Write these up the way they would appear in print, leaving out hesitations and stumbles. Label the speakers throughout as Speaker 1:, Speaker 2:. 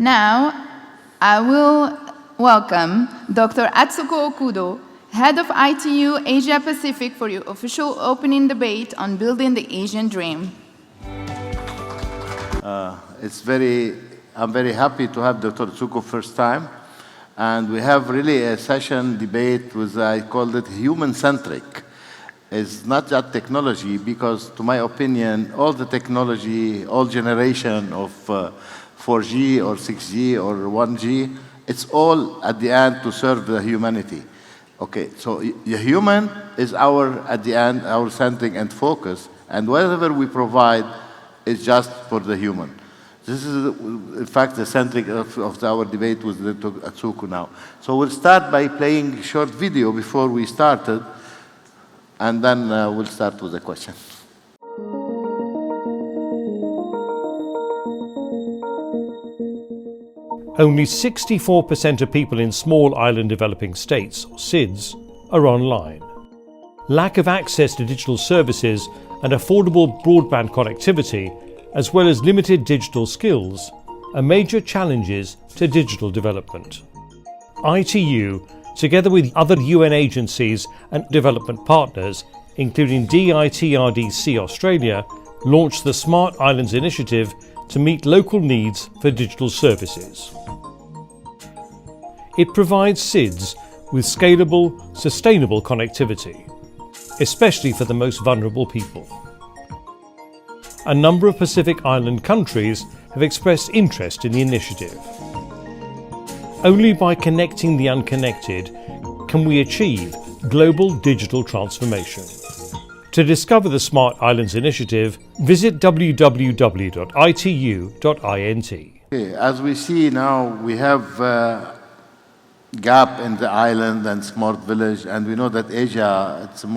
Speaker 1: Now, I will welcome Dr. Atsuko Okuda, Head of ITU Asia Pacific, for your official opening debate on building the Asian dream.
Speaker 2: I'm very happy to have Dr. Atsuko first time. And we have really a session debate with, I called it human-centric. It's not just technology, because to my opinion, all the technology, all generation of 4G or 6G or 1G, it's all at the end to serve the humanity. Okay, so the human is at the end, our centering and focus, and whatever we provide is just for the human. This is, in fact, the centric of our debate with Dr. Atsuko now. So we'll start by playing a short video before we started, and then we'll start with the question.
Speaker 3: Only 64% of people in small island developing states, or SIDS, are online. Lack of access to digital services and affordable broadband connectivity, as well as limited digital skills, are major challenges to digital development. ITU, together with other UN agencies and development partners, including DITRDC Australia, launched the Smart Islands Initiative to meet local needs for digital services. It provides SIDS with scalable, sustainable connectivity, especially for the most vulnerable people. A number of Pacific Island countries have expressed interest in the initiative. Only by connecting the unconnected can we achieve global digital transformation. To discover the Smart Islands Initiative, visit www.itu.int.
Speaker 2: Okay, as we see now, we have gap in the island and smart village, and we know that Asia, a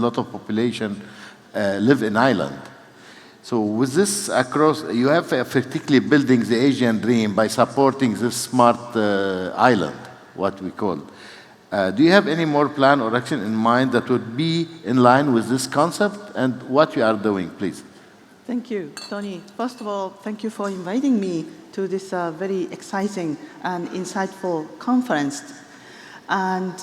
Speaker 2: lot of population live in island. So with this across, you have effectively building the Asian dream by supporting this smart island, what we call. Do you have any more plan or action in mind that would be in line with this concept and what you are doing, please?
Speaker 4: Thank you, Tony. First of all, thank you for inviting me to this very exciting and insightful conference. And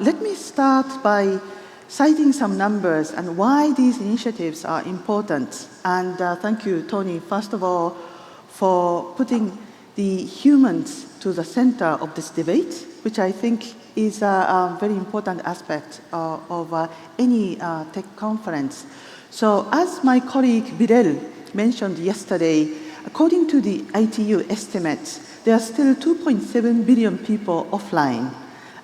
Speaker 4: let me start by citing some numbers and why these initiatives are important. And thank you, Tony, first of all, for putting the humans to the center of this debate, which I think is a very important aspect of any tech conference. So as my colleague Birel mentioned yesterday, according to the ITU estimates, there are still 2.7 billion people offline,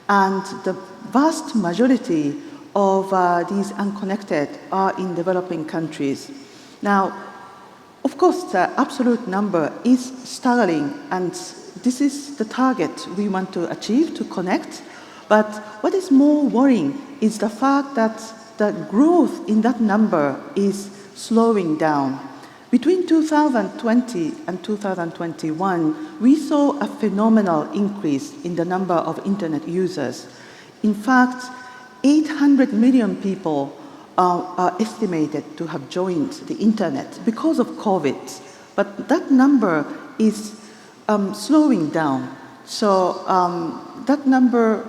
Speaker 4: and the vast majority of these unconnected are in developing countries. Now, of course, the absolute number is staggering, and this is the target we want to achieve, to connect. But what is more worrying is the fact that the growth in that number is slowing down. Between 2020 and 2021, we saw a phenomenal increase in the number of internet users. In fact, 800 million people are estimated to have joined the internet because of COVID. But that number is slowing down. So that number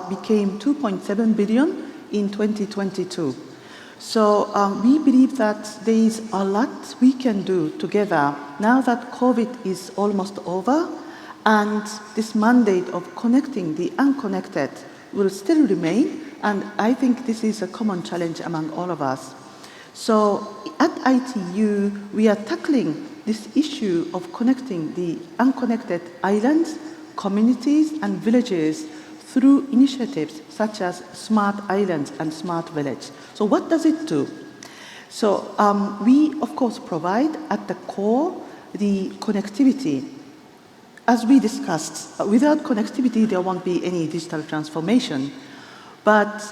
Speaker 4: became 2.7 billion in 2022. So we believe that there is a lot we can do together now that COVID is almost over, and this mandate of connecting the unconnected will still remain, and I think this is a common challenge among all of us. So at ITU, we are tackling this issue of connecting the unconnected islands, communities, and villages through initiatives such as Smart Islands and Smart Village. So what does it do? So we, of course, provide at the core the connectivity. As we discussed, without connectivity, there won't be any digital transformation. But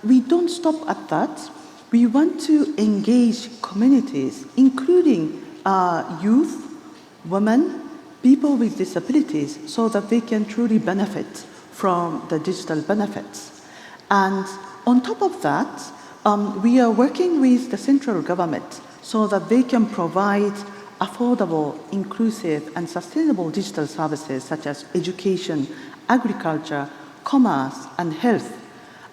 Speaker 4: we don't stop at that. We want to engage communities, including youth, women, people with disabilities, so that they can truly benefit from the digital benefits. And on top of that, we are working with the central government so that they can provide affordable, inclusive, and sustainable digital services such as education, agriculture, commerce, and health.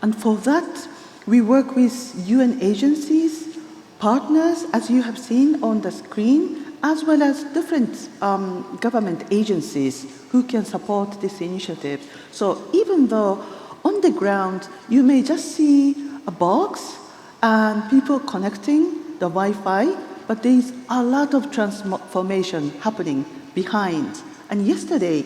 Speaker 4: And for that, we work with UN agencies, partners, as you have seen on the screen, as well as different government agencies who can support this initiative. So even though on the ground you may just see a box and people connecting the Wi-Fi, but there is a lot of transformation happening behind. And yesterday,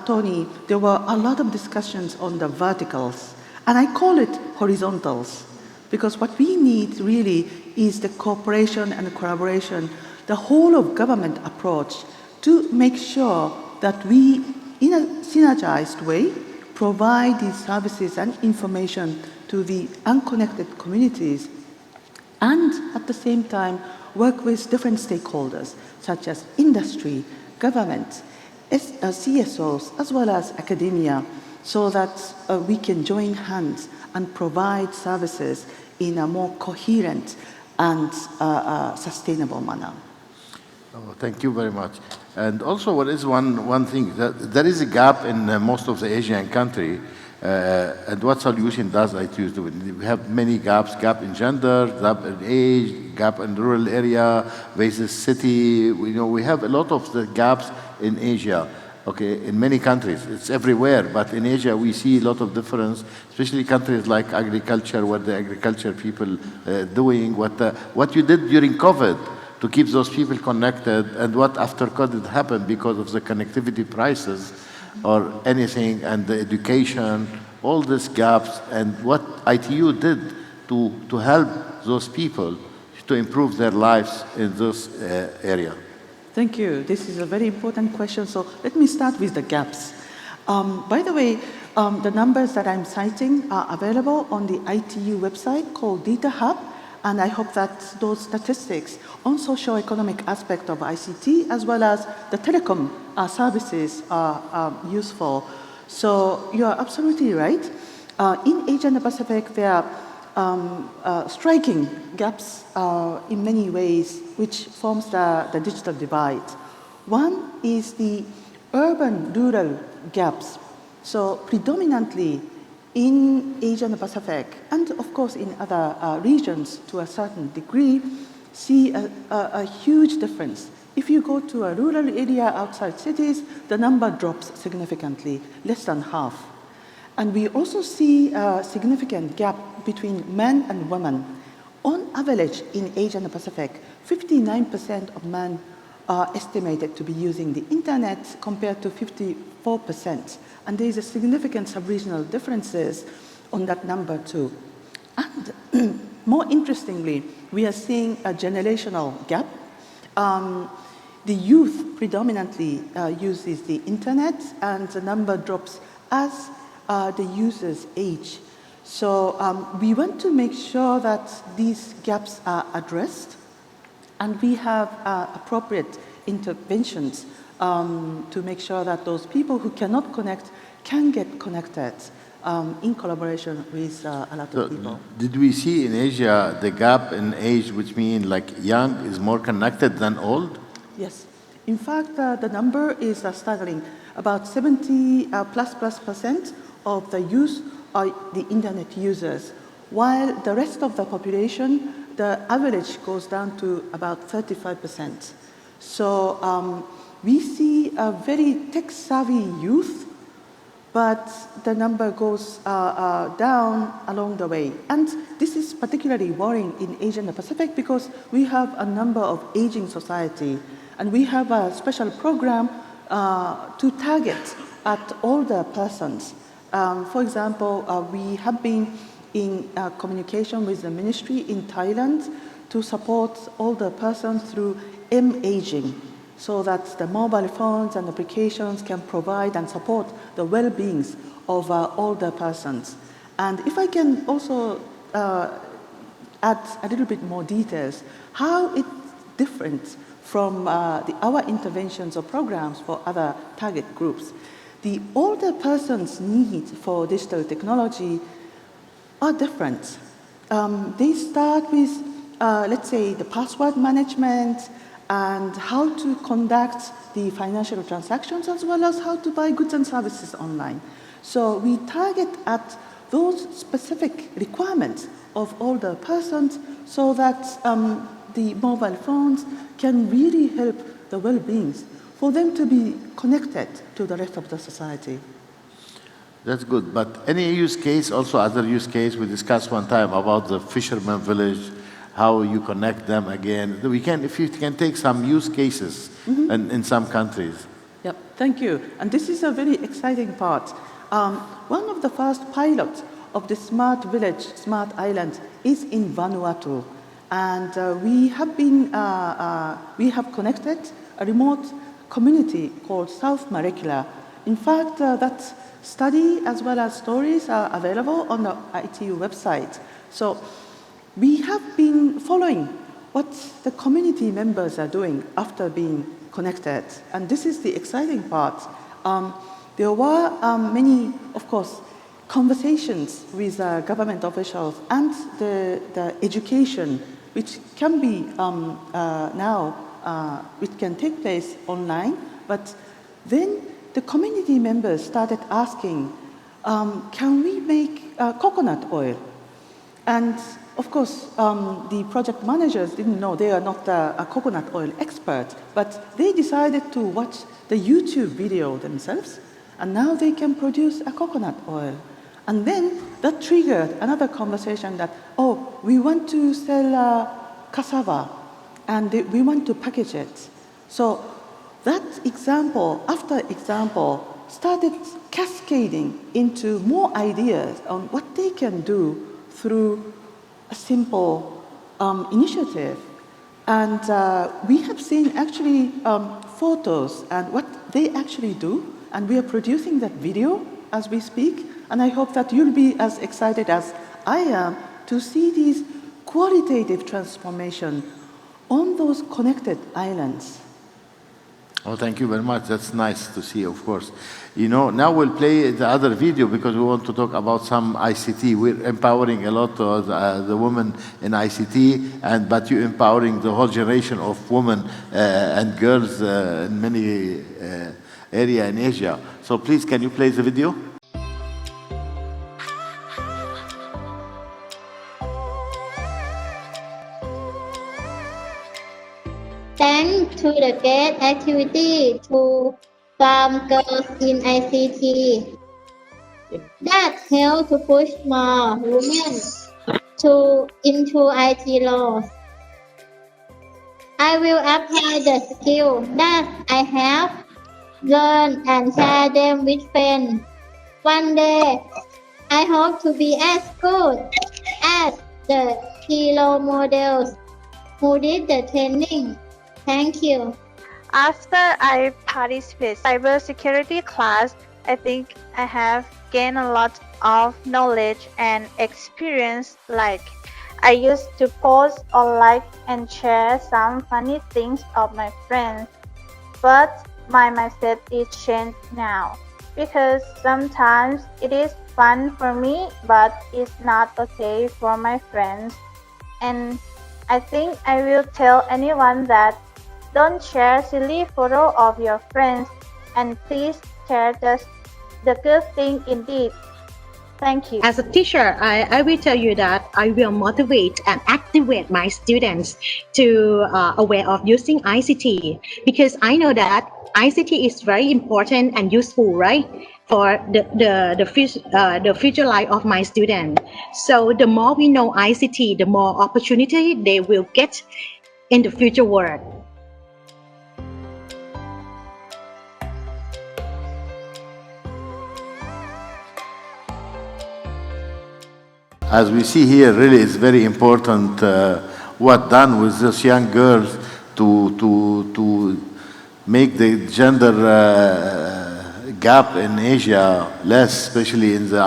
Speaker 4: Tony, there were a lot of discussions on the verticals, and I call it horizontals, because what we need really is the cooperation and the collaboration, the whole of government approach to make sure that we, in a synergized way, provide these services and information to the unconnected communities, and at the same time work with different stakeholders such as industry, government, CSOs, as well as academia, so that we can join hands and provide services in a more coherent and sustainable manner.
Speaker 2: Oh, thank you very much. And also, what is one thing, that there is a gap in most of the Asian country, and what solution does ITU do? We have many gaps, gap in gender, gap in age, gap in rural area versus city. We have a lot of the gaps in Asia, okay, in many countries. It's everywhere, but in Asia we see a lot of difference, especially countries like agriculture, what the agriculture people doing, what you did during COVID to keep those people connected, and what after COVID happened because of the connectivity prices or anything, and the education, all these gaps, and what ITU did to help those people to improve their lives in this area.
Speaker 4: Thank you. This is a very important question. So let me start with the gaps. By the way, the numbers that I'm citing are available on the ITU website called Data Hub, and I hope that those statistics on socio-economic aspect of ICT as well as the telecom services are useful. So you are absolutely right. In Asia and the Pacific, there are striking gaps in many ways, which forms the digital divide. One is the urban-rural gaps. So predominantly in Asia and the Pacific, and of course in other regions to a certain degree, see a huge difference. If you go to a rural area outside cities, the number drops significantly, less than half. And we also see a significant gap between men and women. On average, in Asia and the Pacific, 59% of men are estimated to be using the internet compared to 54%. And there is a significant sub-regional differences on that number too. And more interestingly, we are seeing a generational gap. The youth predominantly uses the internet, and the number drops as the users age. So we want to make sure that these gaps are addressed, and we have appropriate interventions to make sure that those people who cannot connect can get connected in collaboration with a lot of people.
Speaker 2: Did we see in Asia the gap in age, which means like young is more connected than old?
Speaker 4: Yes. In fact, the number is staggering. About 70+% of the youth are the internet users, while the rest of the population, the average goes down to about 35%. So we see a very tech-savvy youth, but the number goes down along the way. And this is particularly worrying in Asia and the Pacific because we have a number of aging society, and we have a special program to target at older persons. For example, we have been in communication with the ministry in Thailand to support older persons through M-aging, so that the mobile phones and applications can provide and support the well-beings of older persons. And if I can also add a little bit more details, how it's different from our interventions or programs for other target groups. The older person's need for digital technology are different. They start with, let's say, the password management and how to conduct the financial transactions as well as how to buy goods and services online. So we target at those specific requirements of older persons so that the mobile phones can really help the well-being for them to be connected to the rest of the society.
Speaker 2: That's good. But any use case, also other use case, we discussed one time about the fisherman village, how you connect them again. We can, if you can take some use cases in some countries.
Speaker 4: Yep, thank you. And this is a very exciting part. One of the first pilots of the smart village, smart island, is in Vanuatu. And we have connected a remote community called South Marikina. In fact, that study as well as stories are available on the ITU website. So we have been following what the community members are doing after being connected. And this is the exciting part. There were many, of course, conversations with government officials and the education, which can be which can take place online. But then the community members started asking, can we make coconut oil? And of course, the project managers didn't know, they are not a coconut oil expert, but they decided to watch the YouTube video themselves, and now they can produce a coconut oil. And then that triggered another conversation that, oh, we want to sell cassava, and we want to package it. So that example, after example, started cascading into more ideas on what they can do through a simple initiative. And we have seen actually photos and what they actually do, and we are producing that video as we speak, and I hope that you'll be as excited as I am to see these qualitative transformation on those connected islands.
Speaker 2: Oh, thank you very much. That's nice to see, of course. You know, now we'll play the other video because we want to talk about some ICT. We're empowering a lot of the women in ICT, but you're empowering the whole generation of women and girls in many areas in Asia. So please, can you play the video?
Speaker 5: Thanks to the great activity to farm girls in ICT that help to push more women into IT roles. I will apply the skill that I have learned and share them with friends. One day, I hope to be as good as the hero models who did the training. Thank you.
Speaker 6: After I participate in cybersecurity class, I think I have gained a lot of knowledge and experience. Like I used to post or like and share some funny things of my friends, but my mindset is changed now because sometimes it is fun for me, but it's not okay for my friends. And I think I will tell anyone that don't share silly photo of your friends, and please share just the good thing indeed. Thank you.
Speaker 7: As a teacher, I will tell you that I will motivate and activate my students to aware of using ICT, because I know that ICT is very important and useful, right, for the future life of my student. So the more we know ICT, the more opportunity they will get in the future world.
Speaker 2: As we see here, really it's very important what done with those young girls to make the gender gap in Asia less, especially in the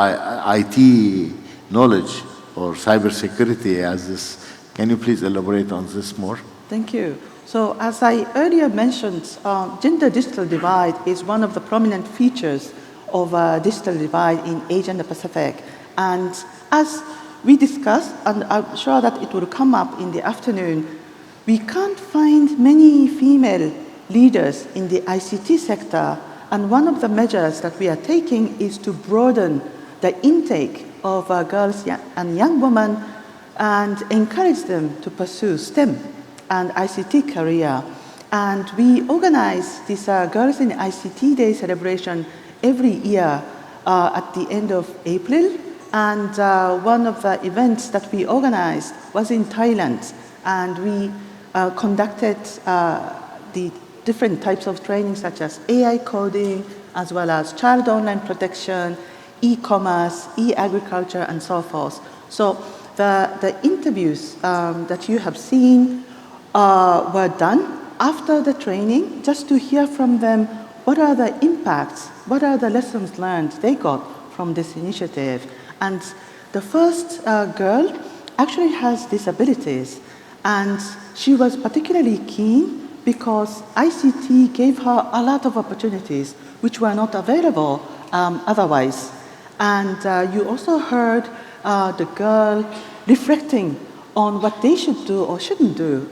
Speaker 2: IT knowledge or cybersecurity as this. Can you please elaborate on this more?
Speaker 4: Thank you. So as I earlier mentioned, gender digital divide is one of the prominent features of digital divide in Asia and the Pacific. And as we discussed, and I'm sure that it will come up in the afternoon, We can't find many female leaders in the ICT sector, and one of the measures that we are taking is to broaden the intake of girls and young women and encourage them to pursue STEM and ICT career. And we organize this Girls in ICT Day celebration every year at the end of April. And one of the events that we organized was in Thailand. And we conducted the different types of training such as AI coding, as well as child online protection, e-commerce, e-agriculture, and so forth. So the interviews that you have seen were done after the training, just to hear from them what are the impacts, what are the lessons learned they got from this initiative. And the first girl actually has disabilities, and she was particularly keen because ICT gave her a lot of opportunities which were not available otherwise. And you also heard the girl reflecting on what they should do or shouldn't do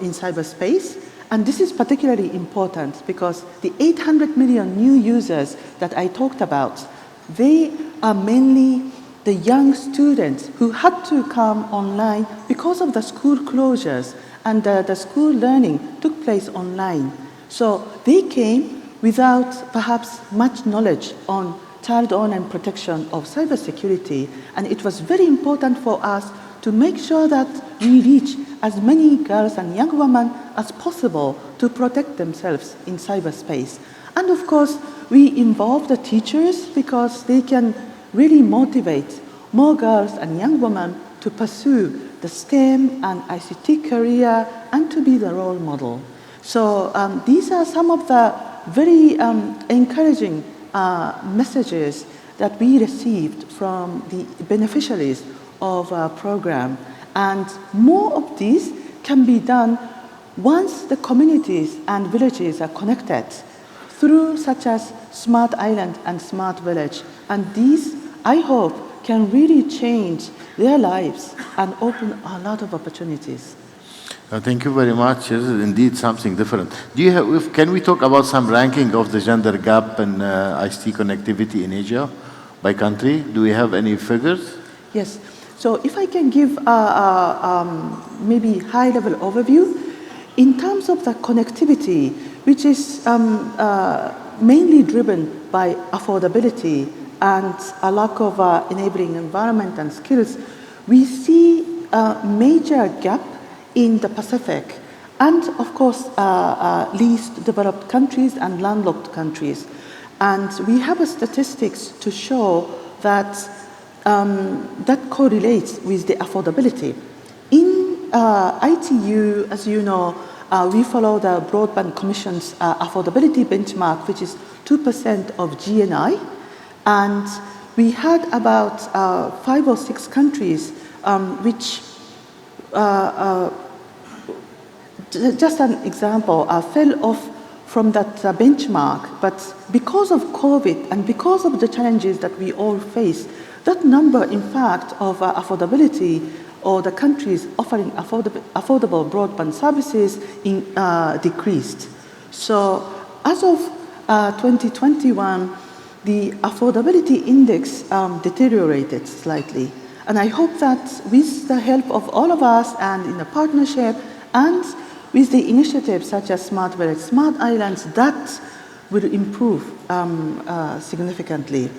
Speaker 4: in cyberspace. And this is particularly important because the 800 million new users that I talked about, they are mainly the young students who had to come online because of the school closures, and the school learning took place online. So they came without perhaps much knowledge on child online protection of cybersecurity, and it was very important for us to make sure that we reach as many girls and young women as possible to protect themselves in cyberspace. And of course, we involve the teachers because they can really motivate more girls and young women to pursue the STEM and ICT career and to be the role model. So these are some of the very encouraging messages that we received from the beneficiaries of our program. And more of these can be done once the communities and villages are connected through such as Smart Island and Smart Village. And these, I hope, can really change their lives and open a lot of opportunities.
Speaker 2: Thank you very much. This is indeed something different. Do you have, can we talk about some ranking of the gender gap in ICT connectivity in Asia by country? Do we have any figures?
Speaker 4: Yes. So if I can give maybe high-level overview, in terms of the connectivity, which is mainly driven by affordability and a lack of enabling environment and skills, we see a major gap in the Pacific and, of course, least developed countries and landlocked countries. And we have statistics to show that that correlates with the affordability. In ITU, as you know, we follow the Broadband Commission's affordability benchmark, which is 2% of GNI. And we had about 5 or 6 countries which, just an example, fell off from that benchmark. But because of COVID and because of the challenges that we all face, that number, in fact, of affordability or the countries offering affordable broadband services decreased. So as of 2021, the affordability index deteriorated slightly. And I hope that with the help of all of us and in a partnership and with the initiatives such as Smart Village, Smart Islands, that will improve significantly.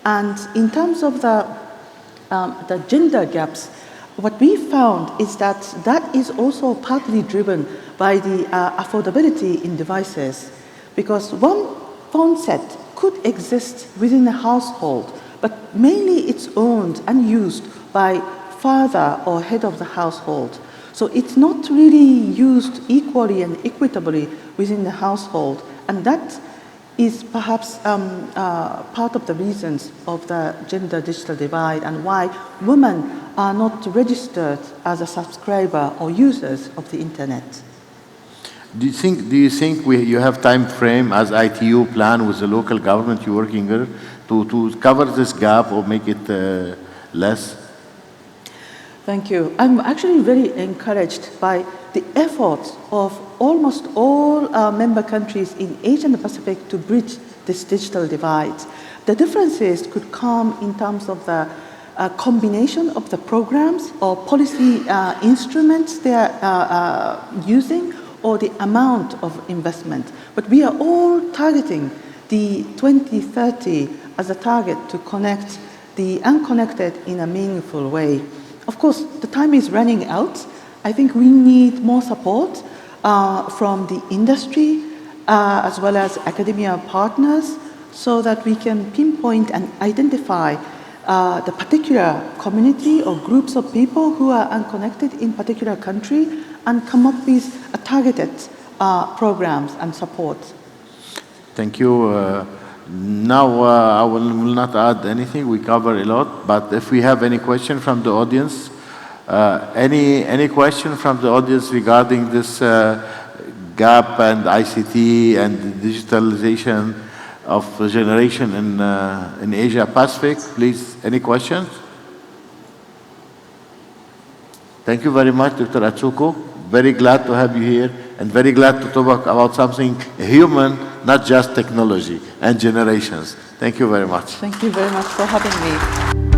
Speaker 4: And in terms of the gender gaps, what we found is that that is also partly driven by the affordability in devices, because one phone set could exist within a household, but mainly it's owned and used by father or head of the household. So it's not really used equally and equitably within the household, and that is perhaps part of the reasons of the gender digital divide and why women are not registered as a subscriber or users of the internet.
Speaker 2: Do you think you have time frame as ITU plan with the local government you're working with to cover this gap or make it less?
Speaker 4: Thank you. I'm actually very encouraged by the efforts of almost all member countries in Asia and the Pacific to bridge this digital divide. The differences could come in terms of the combination of the programs or policy instruments they are using, or the amount of investment. But we are all targeting the 2030 as a target to connect the unconnected in a meaningful way. Of course, the time is running out. I think we need more support from the industry as well as academia partners, so that we can pinpoint and identify the particular community or groups of people who are unconnected in particular country and come up with targeted programs and support.
Speaker 2: Thank you. Now I will not add anything. We cover a lot. But if we have any question from the audience, any question from the audience regarding this gap and ICT and digitalization of generation in Asia Pacific, please, any questions? Thank you very much, Dr. Atsuko. Very glad to have you here and very glad to talk about something human, not just technology and generations. Thank you very much.
Speaker 4: Thank you very much for having me.